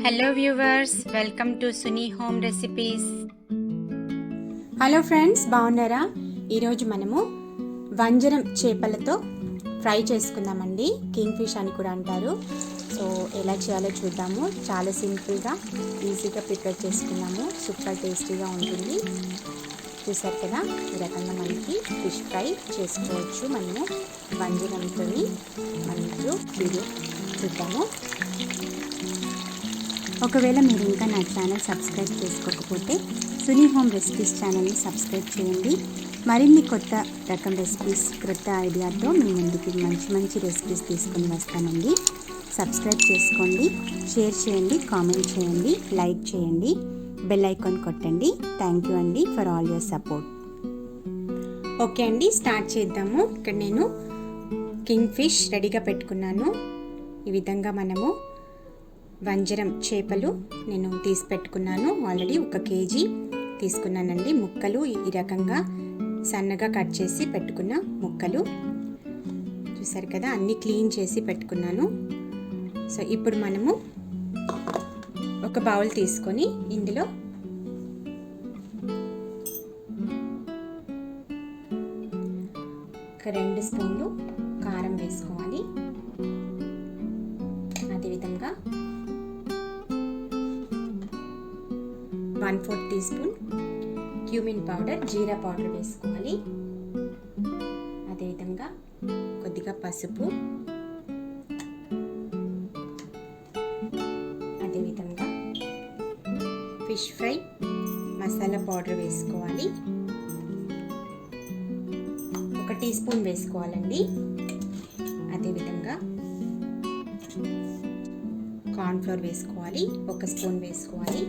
Hello viewers, welcome to Suni home recipes. Hello friends, బాగున్నారా? ఈరోజు మనము వంజరం చేపలతో ఫ్రై చేసుకుందామండి. కింగ్ ఫిష్ అని కూడా అంటారు. సో ఎలా చేయాలో చూద్దాము. చాలా సింపుల్గా ఈజీగా ప్రిపేర్ చేసుకున్నాము. సూపర్ టేస్టీగా ఉంటుంది. చూసారు కదా, ఈ రకంగా మనకి ఫిష్ ఫ్రై చేసుకోవచ్చు. మనము వంజరంతో మనం ఇప్పుడు వీడియో చూద్దాము. ఒకవేళ మీరు ఇంకా నా ఛానల్ సబ్స్క్రైబ్ చేసుకోకపోతే సునీ హోమ్ రెసిపీస్ ఛానల్ని సబ్స్క్రైబ్ చేయండి. మరిన్ని కొత్త రకం రెసిపీస్, కొత్త ఐడియాతో మీ ముందుకి మంచి రెసిపీస్ తీసుకొని వస్తానండి. సబ్స్క్రైబ్ చేసుకోండి, షేర్ చేయండి, కామెంట్ చేయండి, లైక్ చేయండి, బెల్ ఐకాన్ కొట్టండి. థ్యాంక్ యూ అండి for all your support. Okay అండి, స్టార్ట్ చేద్దాము. ఇక్కడ నేను కింగ్ ఫిష్ రెడీగా పెట్టుకున్నాను. ఈ విధంగా మనము వంజరం చేపలు నేను తీసి పెట్టుకున్నాను. ఆల్రెడీ 1 కేజీ తీసుకున్నానండి. ముక్కలు ఈ రకంగా సన్నగా కట్ చేసి పెట్టుకున్న ముక్కలు చూసారు కదా, అన్నీ క్లీన్ చేసి పెట్టుకున్నాను. సో ఇప్పుడు మనము ఒక బౌల్ తీసుకొని ఇందులో ఒక 2 స్పూన్లు కారం వేసుకోవాలి. అదేవిధంగా 1/4 టీ స్పూన్ క్యూమిన్ పౌడర్, జీరా పౌడర్ వేసుకోవాలి. అదేవిధంగా కొద్దిగా పసుపు, అదేవిధంగా ఫిష్ ఫ్రై మసాలా పౌడర్ వేసుకోవాలి. 1 టీ స్పూన్ వేసుకోవాలండి. అదేవిధంగా కామ్ ఫ్లోర్ వేసుకోవాలి. 1 స్పూన్ వేసుకోవాలి.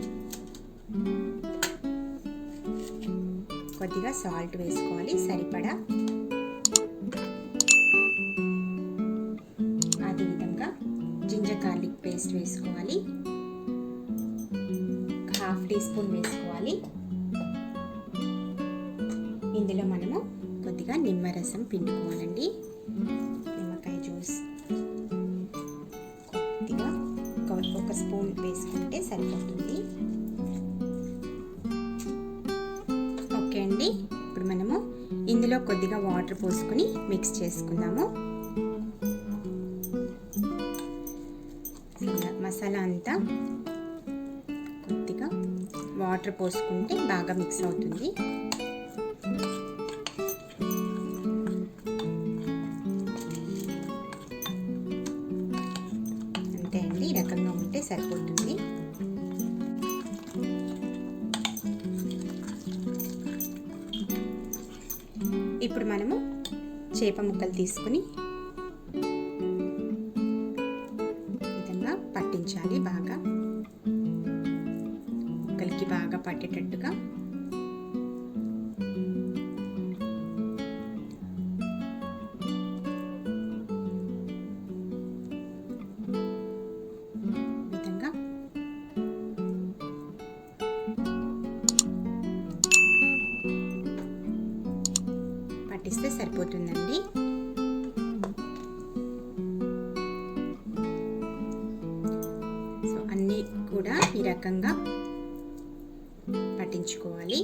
కొద్దిగా సాల్ట్ వేసుకోవాలి సరిపడా. అదేవిధంగా గార్లిక్ పేస్ట్ వేసుకోవాలి. 1/2 టీ స్పూన్ వేసుకోవాలి. ఇందులో మనము కొద్దిగా నిమ్మరసం పిండుకోవాలండి. నిమ్మకాయ జ్యూస్ కొద్దిగా 1 స్పూన్ వేసుకుంటే సరిపోతుంది. ఓకే అండి, ఇప్పుడు మనము ఇందులో కొద్దిగా వాటర్ పోసుకొని మిక్స్ చేసుకుందాము. మసాలా అంతా కొద్దిగా వాటర్ పోసుకుంటే బాగా మిక్స్ అవుతుంది. అంతే అండి, ఈ రకంగా ఉంటే సరిపోతుంది. ఇప్పుడు మనము చేప ముక్కలు తీసుకుని విధంగా పట్టించాలి. బాగా ముక్కలకి బాగా పట్టేటట్టుగా. విధంగా పట్టిస్తే సరిపోతుందండి. సో అన్నీ కూడా ఈ రకంగా పట్టించుకోవాలి.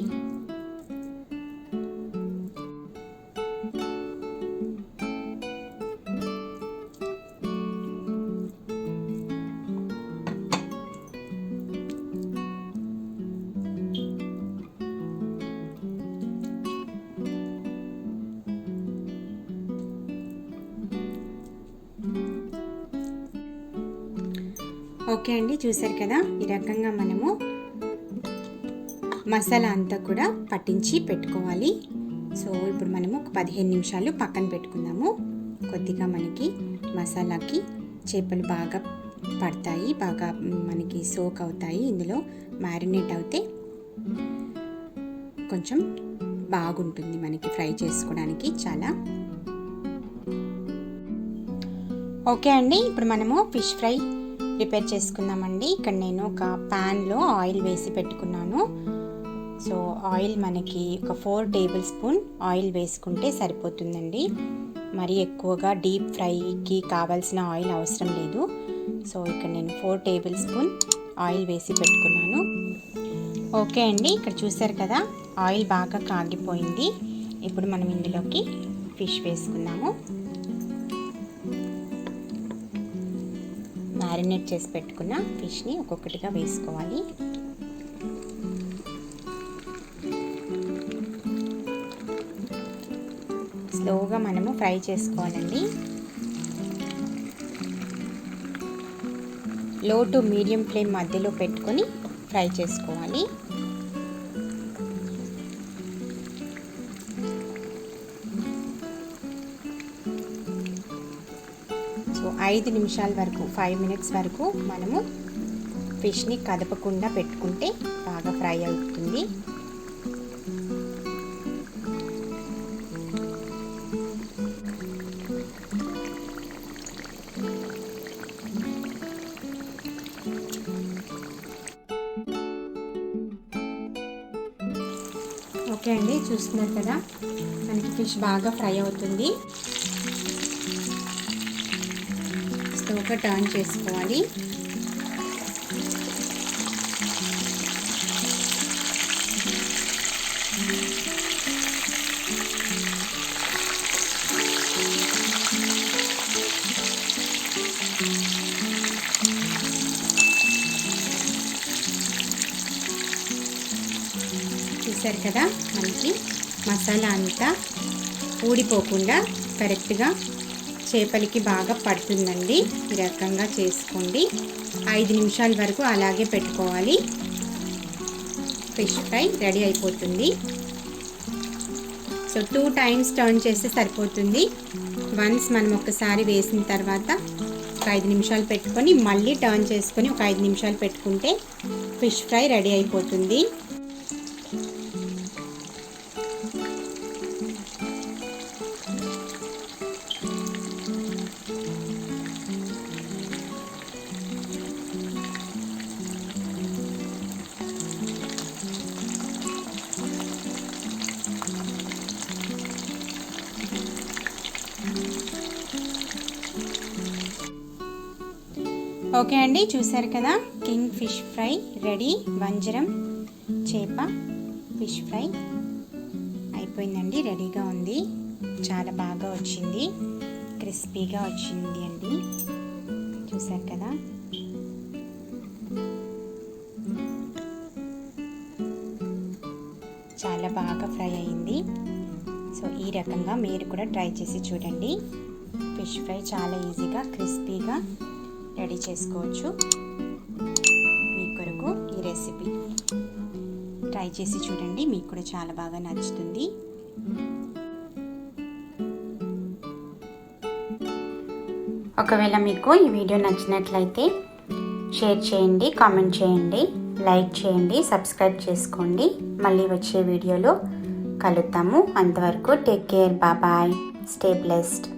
ఓకే అండి, చూసారు కదా, ఈ రకంగా మనము మసాలా అంతా కూడా పట్టించి పెట్టుకోవాలి. సో ఇప్పుడు మనము ఒక 15 నిమిషాలు పక్కన పెట్టుకుందాము. కొద్దిగా మనకి మసాలాకి చేపలు బాగా పడతాయి, బాగా మనకి సోక్ అవుతాయి. ఇందులో మ్యారినేట్ అవుతే కొంచెం బాగుంటుంది మనకి ఫ్రై చేసుకోవడానికి చాలా. ఓకే అండి, ఇప్పుడు మనము ఫిష్ ఫ్రై ప్రిపేర్ చేసుకుందామండి. ఇక్కడ నేను ఒక ప్యాన్లో ఆయిల్ వేసి పెట్టుకున్నాను. సో ఆయిల్ మనకి ఒక 4 టేబుల్ స్పూన్ ఆయిల్ వేసుకుంటే సరిపోతుందండి. మరీ ఎక్కువగా డీప్ ఫ్రైకి కావాల్సిన ఆయిల్ అవసరం లేదు. సో ఇక్కడ నేను 4 టేబుల్ స్పూన్ ఆయిల్ వేసి పెట్టుకున్నాను. ఓకే అండి, ఇక్కడ చూసారు కదా ఆయిల్ బాగా కాగిపోయింది. ఇప్పుడు మనం ఇందులోకి ఫిష్ వేసుకున్నాము. మ్యారినేట్ చేసి పెట్టుకున్న ఫిష్ని ఒక్కొక్కటిగా వేసుకోవాలి. స్లోగా మనము ఫ్రై చేసుకోవాలండి. లో టు మీడియం ఫ్లేమ్ మధ్యలో పెట్టుకొని ఫ్రై చేసుకోవాలి. సో 5 నిమిషాల వరకు 5 మినిట్స్ వరకు మనము ఫిష్ని కదపకుండా పెట్టుకుంటే బాగా ఫ్రై అవుతుంది. ఓకే అండి, చూస్తున్నారు కదా మనకి ఫిష్ బాగా ఫ్రై అవుతుంది. స్లోగా టర్న్ చేసుకోవాలి. చూసారు కదా మనకి మసాలా అంతా ఊడిపోకుండా కరెక్ట్గా చేపలకి బాగా పడుతుందండి. ఈ రకంగా చేసుకోండి. 5 నిమిషాల వరకు అలాగే పెట్టుకోవాలి. ఫిష్ ఫ్రై రెడీ అయిపోతుంది. సో 2 టైమ్స్ టర్న్ చేస్తే సరిపోతుంది. వన్స్ మనం ఒకసారి వేసిన తర్వాత ఒక 5 నిమిషాలు పెట్టుకొని మళ్ళీ టర్న్ చేసుకొని ఒక 5 నిమిషాలు పెట్టుకుంటే ఫిష్ ఫ్రై రెడీ అయిపోతుంది. ఓకే అండి, చూసారు కదా కింగ్ ఫిష్ ఫ్రై రెడీ. వంజరం చేప ఫిష్ ఫ్రై అయిపోయిందండి, రెడీగా ఉంది. చాలా బాగా వచ్చింది, క్రిస్పీగా వచ్చింది అండి. చూసారు కదా చాలా బాగా ఫ్రై అయింది. సో ఈ రకంగా మీరు కూడా ట్రై చేసి చూడండి. ఫిష్ ఫ్రై చాలా ఈజీగా క్రిస్పీగా రెడీ చేసుకోవచ్చు. మీ కొరకు ఈ రెసిపీ ట్రై చేసి చూడండి, మీకు కూడా చాలా బాగా నచ్చుతుంది. ఒకవేళ మీకు ఈ వీడియో నచ్చినట్లయితే షేర్ చేయండి, కామెంట్ చేయండి, లైక్ చేయండి, సబ్స్క్రైబ్ చేసుకోండి. మళ్ళీ వచ్చే వీడియోలో కలుద్దాము. అంతవరకు take care, bye, stay blessed.